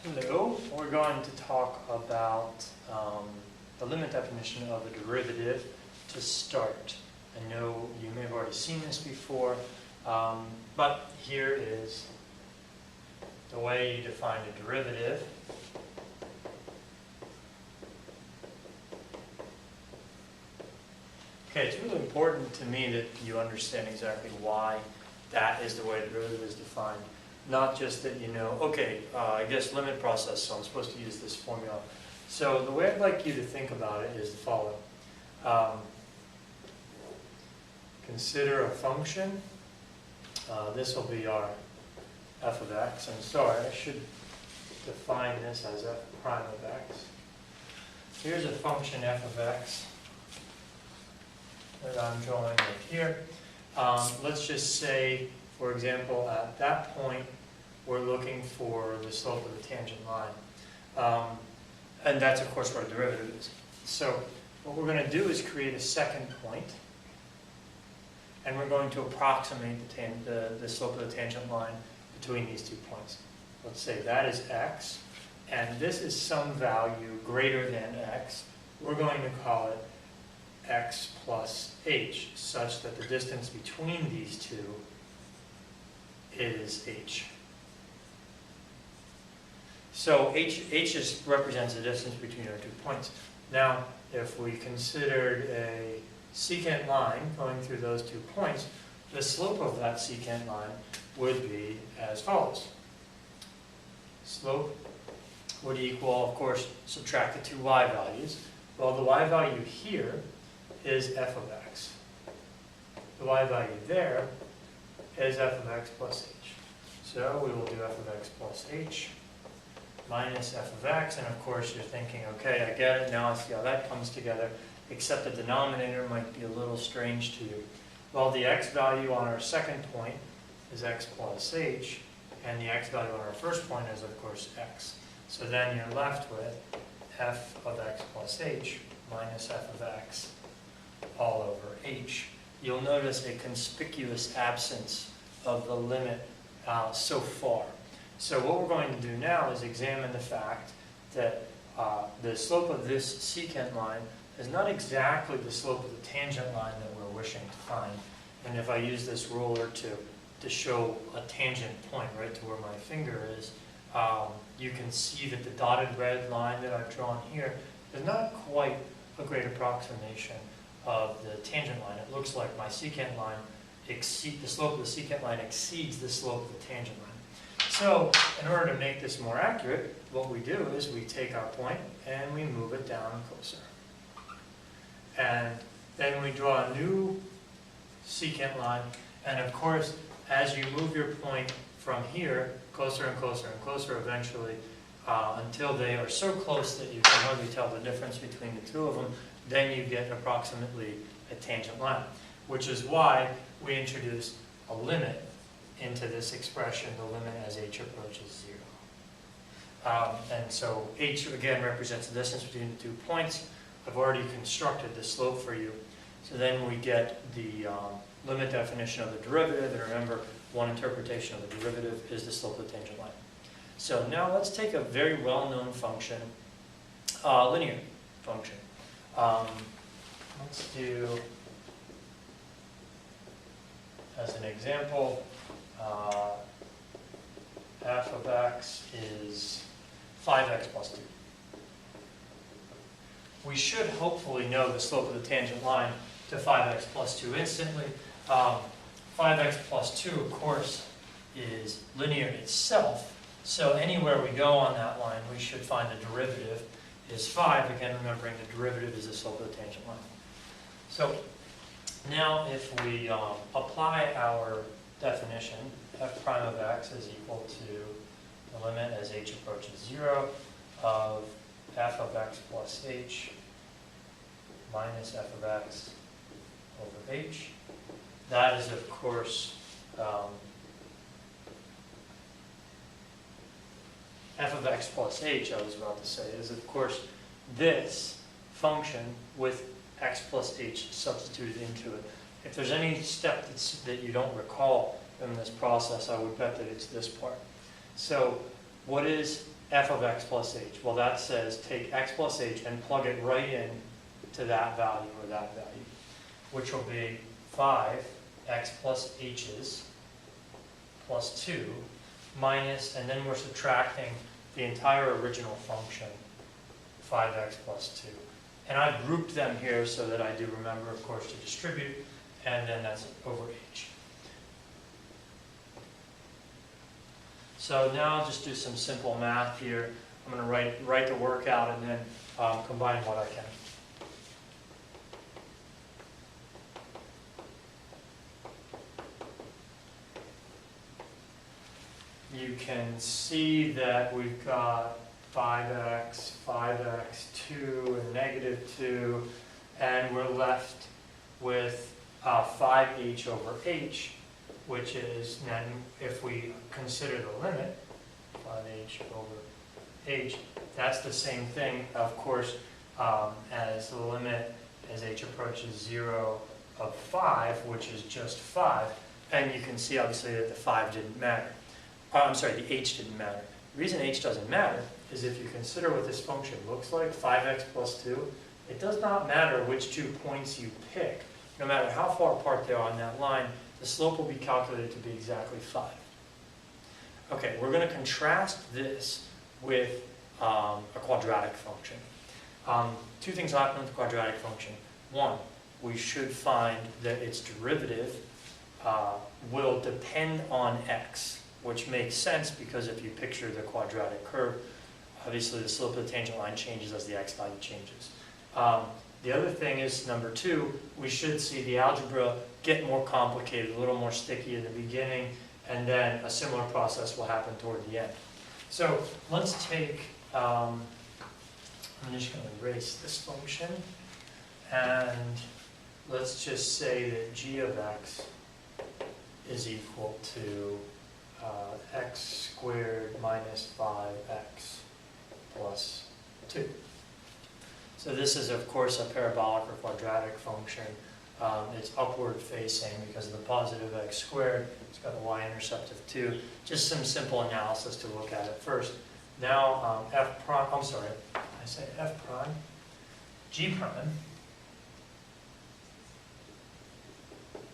Hello, we're going to talk about the limit definition of a derivative to start. I know you may have already seen this before, but here is the way you define a derivative. Okay, it's really important to me that you understand exactly why that is the way the derivative is defined. Not just that you know, okay, I guess limit process, so I'm supposed to use this formula. So the way I'd like you to think about it is the following. Consider a function. This will be our f of x. I'm sorry, I should define this as f prime of x. Here's a function f of x that I'm drawing right here. Let's just say, for example, at that point, we're looking for the slope of the tangent line. And that's, of course, what a derivative is. So what we're going to do is create a second point, and we're going to approximate the slope of the tangent line between these 2 points. Let's say that is x, and this is some value greater than x. We're going to call it x plus h, such that the distance between these two is h. So h just represents the distance between our 2 points. Now, if we considered a secant line going through those 2 points, the slope of that secant line would be as follows. Slope would equal, of course, subtract the 2 y values. Well, the y value here is f of x. The y value there is f of x plus h. So we will do f of x plus h minus f of x, and of course you're thinking, okay, I get it, now I see how that comes together, except the denominator might be a little strange to you. Well, the x value on our second point is x plus h, and the x value on our first point is, of course, x. So then you're left with f of x plus h minus f of x all over h. You'll notice a conspicuous absence of the limit so far. So what we're going to do now is examine the fact that the slope of this secant line is not exactly the slope of the tangent line that we're wishing to find. And if I use this ruler to show a tangent point right to where my finger is, you can see that the dotted red line that I've drawn here is not quite a great approximation of the tangent line. It looks like my secant line the slope of the secant line exceeds the slope of the tangent line. So in order to make this more accurate, what we do is we take our point and we move it down closer. And then we draw a new secant line, and of course, as you move your point from here closer and closer and closer eventually, until they are so close that you can hardly tell the difference between the two of them, then you get approximately a tangent line, which is why we introduce a limit into this expression, the limit as h approaches 0. And so h again represents the distance between the 2 points. I've already constructed the slope for you. So then we get the limit definition of the derivative, and remember, one interpretation of the derivative is the slope of the tangent line. So now let's take a very well-known function, linear function. Let's do, as an example, f of x is 5x plus 2. We should hopefully know the slope of the tangent line to 5x plus 2 instantly. 5x plus 2, of course, is linear itself. So anywhere we go on that line, we should find the derivative is 5. Again, remembering the derivative is the slope of the tangent line. So now if we apply our definition, f prime of x is equal to the limit as h approaches 0 of f of x plus h minus f of x over h. That is, of course, f of x plus h, I was about to say, is, of course, this function with x plus h substituted into it. If there's any step that you don't recall in this process, I would bet that it's this part. So what is f of x plus h? Well, that says take x plus h and plug it right in to that value or that value, which will be 5x plus h's plus 2 minus, and then we're subtracting the entire original function, 5x plus 2. And I've grouped them here so that I do remember, of course, to distribute, and then that's over h. So now I'll just do some simple math here. I'm going to write the work out and then combine what I can. You can see that we've got 5x, 5x, 2, and negative 2, and we're left with 5h over h, which is, then if we consider the limit, 5h over h, that's the same thing, of course, as the limit as h approaches 0 of 5, which is just 5, and you can see obviously that the 5 didn't matter. I'm sorry, the h didn't matter. The reason h doesn't matter is if you consider what this function looks like, 5x plus 2, it does not matter which 2 points you pick. No matter how far apart they are on that line, the slope will be calculated to be exactly 5. Okay, we're going to contrast this with a quadratic function. Two things happen with the quadratic function. One, we should find that its derivative will depend on x, which makes sense because if you picture the quadratic curve, obviously the slope of the tangent line changes as the x value changes. The other thing is, number 2, we should see the algebra get more complicated, a little more sticky in the beginning, and then a similar process will happen toward the end. So let's take, I'm just going to erase this function, and let's just say that g of x is equal to x squared minus 5x plus 2. So this is, of course, a parabolic or quadratic function. It's upward facing because of the positive x squared. It's got a y-intercept of 2. Just some simple analysis to look at it first. Now f prime, I'm sorry, I say f prime, g prime.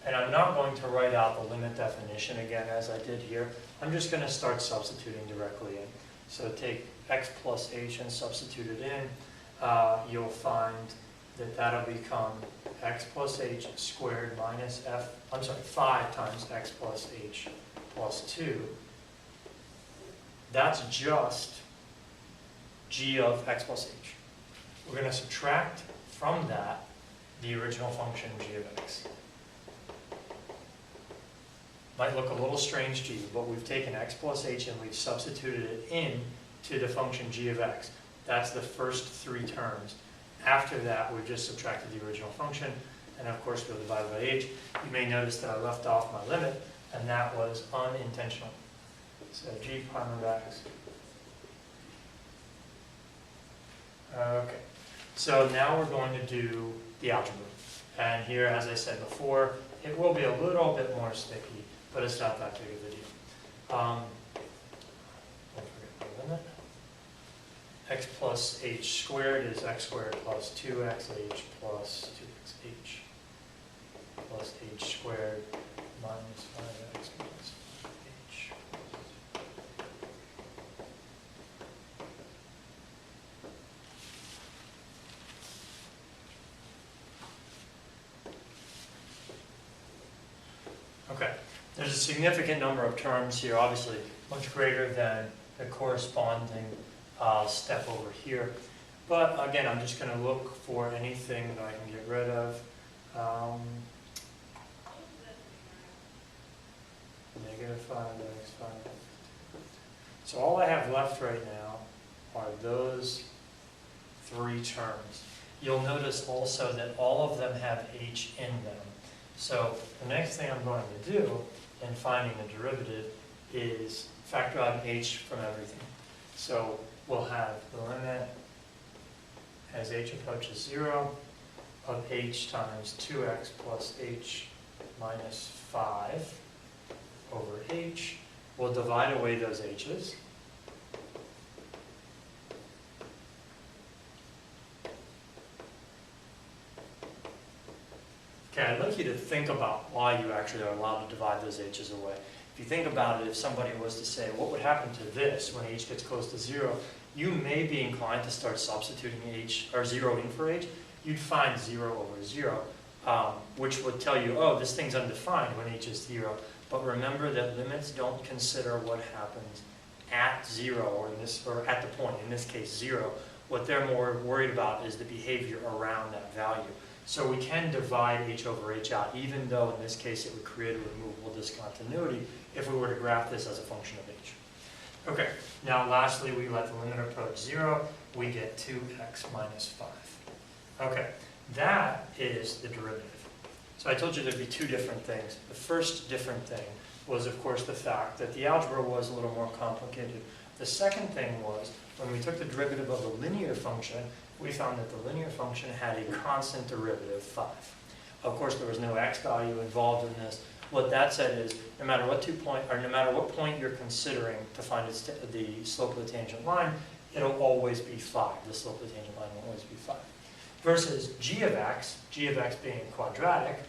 And I'm not going to write out the limit definition again as I did here. I'm just going to start substituting directly in. So take x plus h and substitute it in. You'll find that that'll become x plus h squared minus 5 times x plus h plus 2. That's just g of x plus h. We're going to subtract from that the original function g of x. Might look a little strange to you, but we've taken x plus h and we've substituted it in to the function g of x. That's the first 3 terms. After that, we've just subtracted the original function, and of course we'll divide by h. You may notice that I left off my limit, and that was unintentional. So g prime of x. Okay, so now we're going to do the algebra. And here, as I said before, it will be a little bit more sticky, but it's not that big of a deal. Don't forget the limit. X plus h squared is x squared plus 2xh plus 2xh plus h squared minus 5x plus h. Okay, there's a significant number of terms here, obviously much greater than the corresponding step over here. But again, I'm just going to look for anything that I can get rid of. Negative 5x, 5. So all I have left right now are those 3 terms. You'll notice also that all of them have h in them. So the next thing I'm going to do in finding the derivative is factor out h from everything. So we'll have the limit as h approaches 0 of h times 2x plus h minus 5 over h. We'll divide away those h's. you to think about why you actually are allowed to divide those h's away. If you think about it, if somebody was to say, what would happen to this when h gets close to 0, you may be inclined to start substituting h, or 0 in for h. You'd find 0 over 0, which would tell you, oh, this thing's undefined when h is 0. But remember that limits don't consider what happens at 0, or at the point, in this case 0. What they're more worried about is the behavior around that value. So we can divide h over h out, even though in this case it would create a removable discontinuity if we were to graph this as a function of h. Okay, now lastly we let the limit approach 0, we get 2x minus 5. Okay, that is the derivative. So I told you there'd be two different things. The first different thing was, of course, the fact that the algebra was a little more complicated. The second thing was, when we took the derivative of a linear function, we found that the linear function had a constant derivative, 5. Of course, there was no x value involved in this. What that said is, no matter what point you're considering to find the slope of the tangent line, it'll always be 5. The slope of the tangent line will always be 5. Versus g of x being quadratic,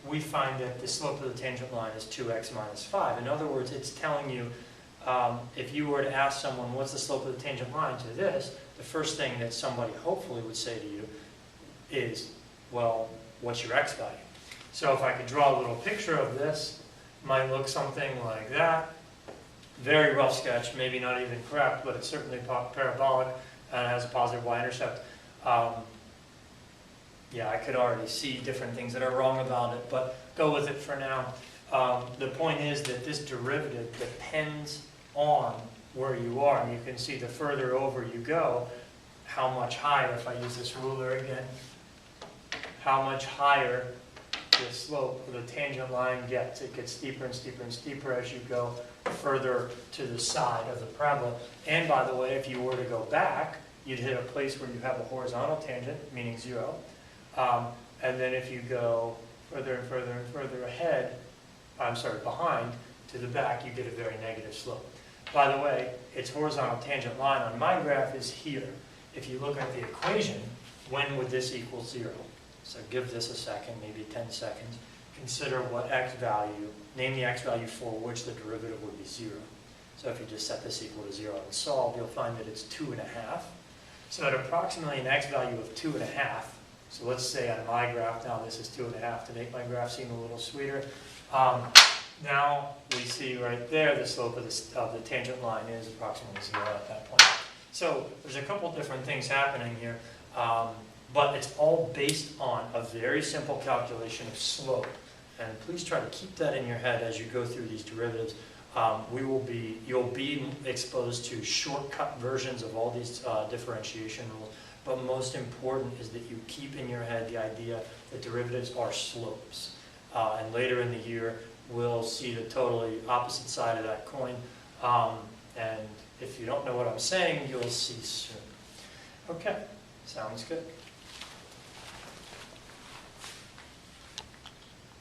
we find that the slope of the tangent line is 2x minus 5. In other words, it's telling you, if you were to ask someone, what's the slope of the tangent line to this, the first thing that somebody hopefully would say to you is, well, what's your x value? So if I could draw a little picture of this, it might look something like that. Very rough sketch, maybe not even correct, but it's certainly parabolic and has a positive y-intercept. Yeah, I could already see different things that are wrong about it, but go with it for now. The point is that this derivative depends on where you are. And you can see the further over you go, how much higher, if I use this ruler again, how much higher the slope of the tangent line gets. It gets steeper and steeper and steeper as you go further to the side of the parabola. And by the way, if you were to go back, you'd hit a place where you have a horizontal tangent, meaning 0. And then if you go further and further and further ahead, behind, to the back, you get a very negative slope. By the way, its horizontal tangent line on my graph is here. If you look at the equation, when would this equal 0? So give this a second, maybe 10 seconds. Consider what x value, name the x value for which the derivative would be 0. So if you just set this equal to 0 and solve, you'll find that it's 2.5. So at approximately an x value of 2.5, so let's say on my graph now this is 2.5 to make my graph seem a little sweeter. Now we see right there the slope of the tangent line is approximately 0 at that point. So there's a couple different things happening here, but it's all based on a very simple calculation of slope. And please try to keep that in your head as you go through these derivatives. You'll be exposed to shortcut versions of all these differentiation rules, but most important is that you keep in your head the idea that derivatives are slopes. And later in the year, we'll see the totally opposite side of that coin. And if you don't know what I'm saying, you'll see soon. Okay, sounds good.